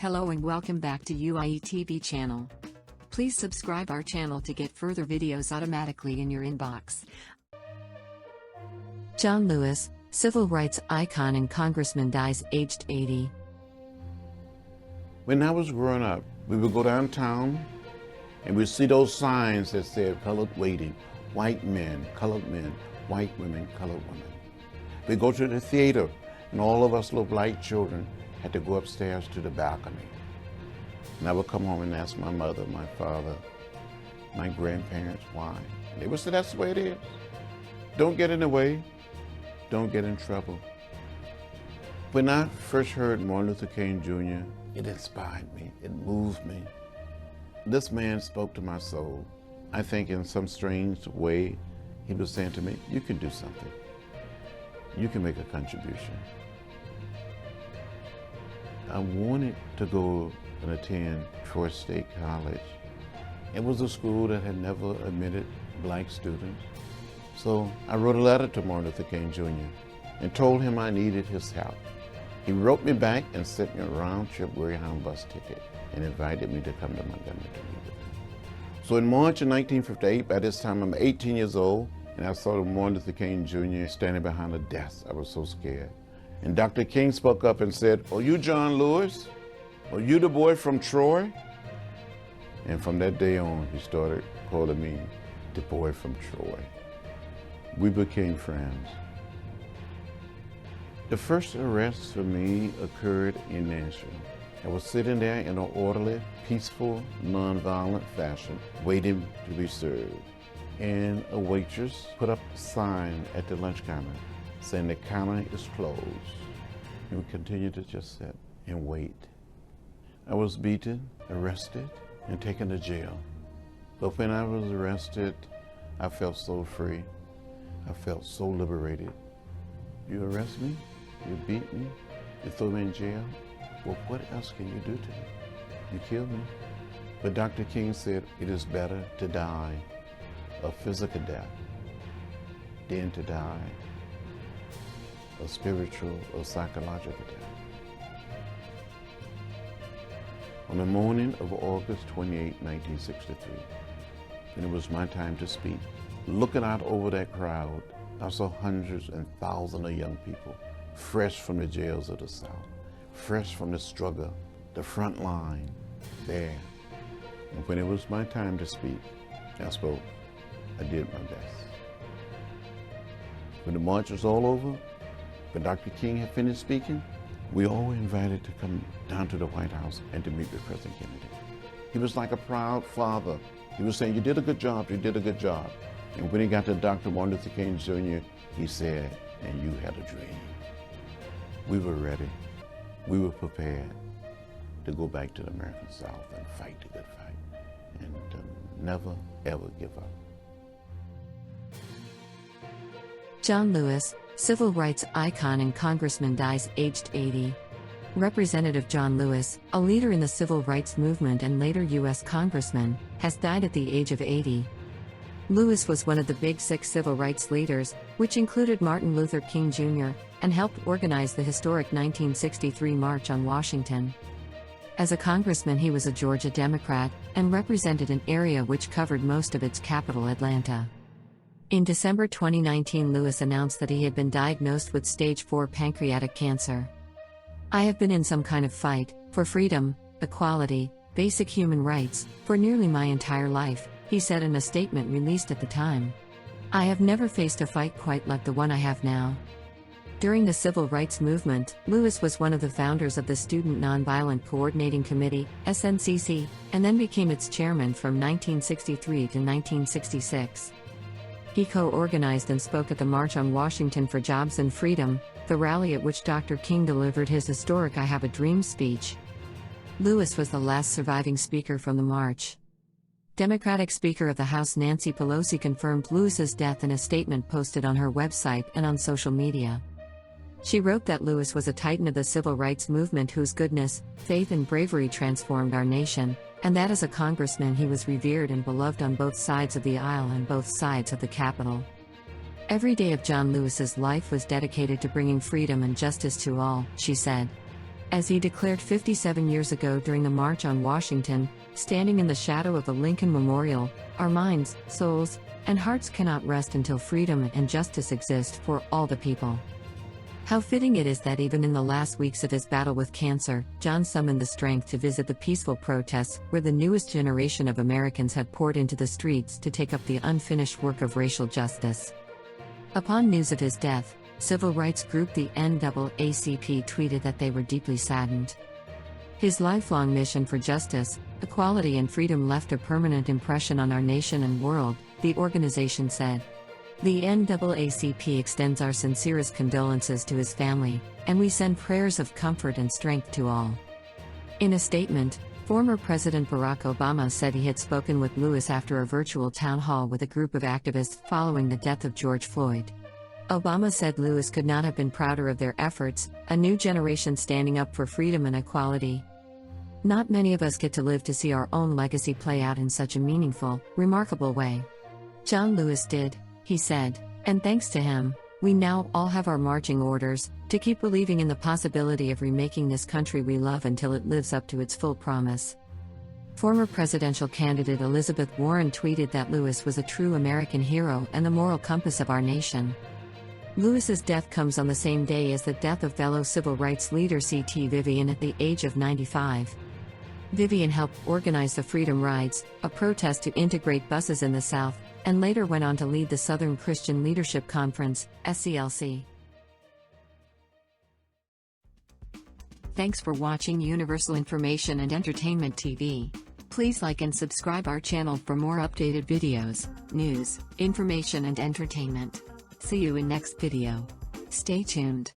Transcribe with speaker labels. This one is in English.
Speaker 1: Hello and welcome back to UIE TV channel. Please subscribe our channel to get further videos automatically in your inbox. John Lewis, civil rights icon and congressman, dies aged 80.
Speaker 2: When I was growing up, we would go downtown and we'd see those signs that said colored waiting, white men, white women, colored women. We'd go to the theater and all of us little black children had to go upstairs to the balcony. And I would come home and ask my mother, my father, my grandparents why. And they would say, that's the way it is. Don't get in the way, don't get in trouble. When I first heard Martin Luther King Jr., it inspired me, it moved me. This man spoke to my soul. I think in some strange way, he was saying to me, you can do something. You can make a contribution. I wanted to go and attend Troy State College. It was a school that had never admitted black students. So I wrote a letter to Martin Luther King Jr. and told him I needed his help. He wrote me back and sent me a round-trip Greyhound bus ticket and invited me to come to Montgomery to meet with him. So in March of 1958, by this time I'm 18 years old, and I saw Martin Luther King Jr. standing behind a desk. I was so scared. And Dr. King spoke up and said, "Are you John Lewis? Are you the boy from Troy?" And from that day on, he started calling me the boy from Troy. We became friends. The first arrest for me occurred in Nashville. I was sitting there in an orderly, peaceful, nonviolent fashion, waiting to be served. And a waitress put up a sign at the lunch counter saying the counter is closed. And we continued to just sit and wait. I was beaten, arrested, and taken to jail. But when I was arrested, I felt so free. I felt so liberated. You arrest me, you beat me, you throw me in jail. Well, what else can you do to me? You kill me. But Dr. King said, it is better to die a physical death than to die a spiritual or psychological death. On the morning of August 28, 1963, when it was my time to speak, looking out over that crowd, I saw hundreds and thousands of young people, fresh from the jails of the South, fresh from the struggle, the front line, there. And when it was my time to speak, I spoke. I did my best. When the march was all over, when Dr. King had finished speaking, we all were invited to come down to the White House and to meet with President Kennedy. He was like a proud father. He was saying, you did a good job, you did a good job. And when he got to Dr. Martin Luther King Jr., he said, and you had a dream. We were ready. We were prepared to go back to the American South and fight the good fight and to never, ever give up.
Speaker 1: John Lewis, civil rights icon and congressman, dies aged 80. Representative John Lewis, a leader in the civil rights movement and later U.S. congressman, has died at the age of 80. Lewis was one of the Big Six civil rights leaders, which included Martin Luther King Jr., and helped organize the historic 1963 March on Washington. As a congressman, he was a Georgia Democrat and represented an area which covered most of its capital, Atlanta. In December 2019, Lewis announced that he had been diagnosed with stage 4 pancreatic cancer. "I have been in some kind of fight for freedom, equality, basic human rights, for nearly my entire life," he said in a statement released at the time. "I have never faced a fight quite like the one I have now." During the civil rights movement, Lewis was one of the founders of the Student Nonviolent Coordinating Committee, SNCC, and then became its chairman from 1963 to 1966. He co-organized and spoke at the March on Washington for Jobs and Freedom, the rally at which Dr. King delivered his historic I Have a Dream speech. Lewis was the last surviving speaker from the march. Democratic Speaker of the House Nancy Pelosi confirmed Lewis's death in a statement posted on her website and on social media. She wrote that Lewis was a titan of the civil rights movement whose goodness, faith and bravery transformed our nation, and that as a congressman he was revered and beloved on both sides of the aisle and both sides of the Capitol. Every day of John Lewis's life was dedicated to bringing freedom and justice to all, she said. As he declared 57 years ago during the March on Washington, standing in the shadow of the Lincoln Memorial, our minds, souls, and hearts cannot rest until freedom and justice exist for all the people. How fitting it is that even in the last weeks of his battle with cancer, John summoned the strength to visit the peaceful protests where the newest generation of Americans had poured into the streets to take up the unfinished work of racial justice. Upon news of his death, civil rights group the NAACP tweeted that they were deeply saddened. His lifelong mission for justice, equality and freedom left a permanent impression on our nation and world, the organization said. The NAACP extends our sincerest condolences to his family, and we send prayers of comfort and strength to all. In a statement, former President Barack Obama said he had spoken with Lewis after a virtual town hall with a group of activists following the death of George Floyd. Obama said Lewis could not have been prouder of their efforts, a new generation standing up for freedom and equality. Not many of us get to live to see our own legacy play out in such a meaningful, remarkable way. John Lewis did, he said, and thanks to him, we now all have our marching orders to keep believing in the possibility of remaking this country we love until it lives up to its full promise. Former presidential candidate Elizabeth Warren tweeted that Lewis was a true American hero and the moral compass of our nation. Lewis's death comes on the same day as the death of fellow civil rights leader C.T. Vivian at the age of 95. Vivian helped organize the Freedom Rides, a protest to integrate buses in the South, and later went on to lead the Southern Christian Leadership Conference, SCLC. Thanks for watching Universal Information and Entertainment TV. Please like and subscribe our channel for more updated videos, news, information and entertainment. See you in next video. Stay tuned.